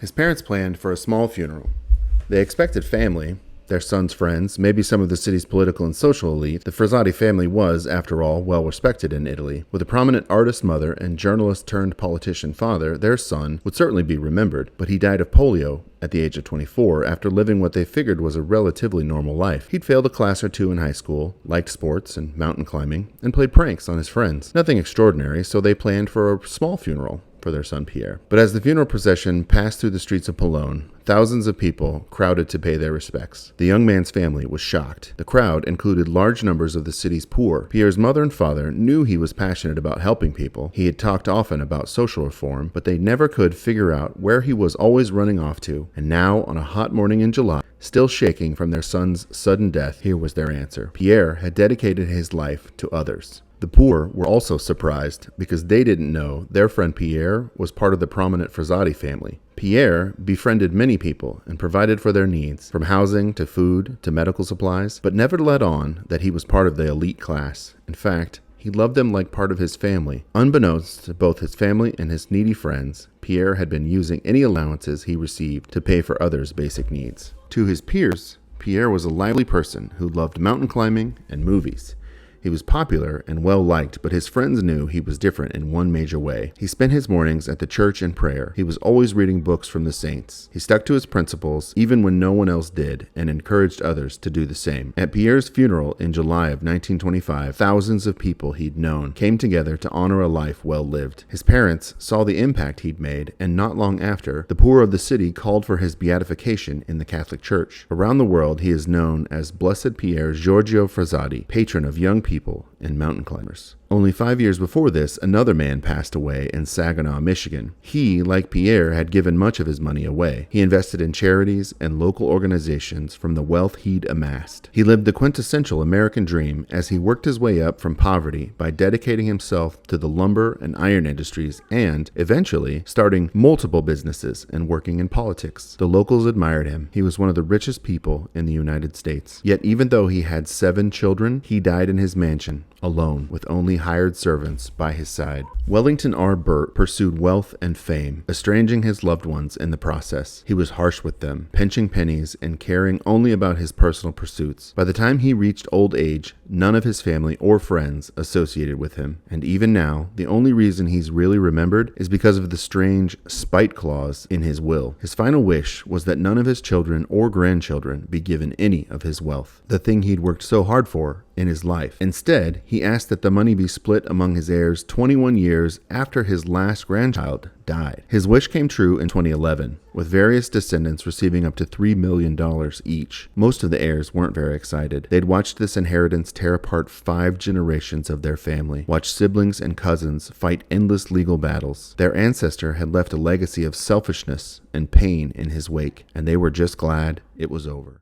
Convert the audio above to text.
His parents planned for a small funeral. They expected family, their son's friends, maybe some of the city's political and social elite. The Frassati family was, after all, well respected in Italy. With a prominent artist mother and journalist-turned-politician father, their son would certainly be remembered, but he died of polio at the age of 24 after living what they figured was a relatively normal life. He'd failed a class or two in high school, liked sports and mountain climbing, and played pranks on his friends. Nothing extraordinary, so they planned for a small funeral for their son Pier. But as the funeral procession passed through the streets of Cologne, thousands of people crowded to pay their respects. The young man's family was shocked. The crowd included large numbers of the city's poor. Pierre's mother and father knew he was passionate about helping people. He had talked often about social reform, but they never could figure out where he was always running off to. And now, on a hot morning in July, still shaking from their son's sudden death, here was their answer. Pierre had dedicated his life to others. The poor were also surprised because they didn't know their friend Pier was part of the prominent Frassati family. Pier befriended many people and provided for their needs, from housing to food to medical supplies, but never let on that he was part of the elite class. In fact, he loved them like part of his family. Unbeknownst to both his family and his needy friends, Pier had been using any allowances he received to pay for others' basic needs. To his peers, Pier was a lively person who loved mountain climbing and movies. He was popular and well-liked, but his friends knew he was different in one major way. He spent his mornings at the church in prayer. He was always reading books from the saints. He stuck to his principles, even when no one else did, and encouraged others to do the same. At Pierre's funeral in July of 1925, thousands of people he'd known came together to honor a life well lived. His parents saw the impact he'd made, and not long after, the poor of the city called for his beatification in the Catholic Church. Around the world, he is known as Blessed Pier Giorgio Frassati, patron of young people and mountain climbers. Only 5 years before this, another man passed away in Saginaw, Michigan. He, like Pier, had given much of his money away. He invested in charities and local organizations from the wealth he'd amassed. He lived the quintessential American dream as he worked his way up from poverty by dedicating himself to the lumber and iron industries and, eventually, starting multiple businesses and working in politics. The locals admired him. He was one of the richest people in the United States. Yet even though he had 7 children, he died in his mansion, alone, with only hired servants by his side. Wllington R. Burt pursued wealth and fame, estranging his loved ones in the process. He was harsh with them, pinching pennies and caring only about his personal pursuits. By the time he reached old age, none of his family or friends associated with him. And even now, the only reason he's really remembered is because of the strange spite clause in his will. His final wish was that none of his children or grandchildren be given any of his wealth, the thing he'd worked so hard for in his life. Instead, he asked that the money be split among his heirs 21 years after his last grandchild died. His wish came true in 2011, with various descendants receiving up to $3 million each. Most of the heirs weren't very excited. They'd watched this inheritance tear apart 5 generations of their family, watched siblings and cousins fight endless legal battles. Their ancestor had left a legacy of selfishness and pain in his wake, and they were just glad it was over.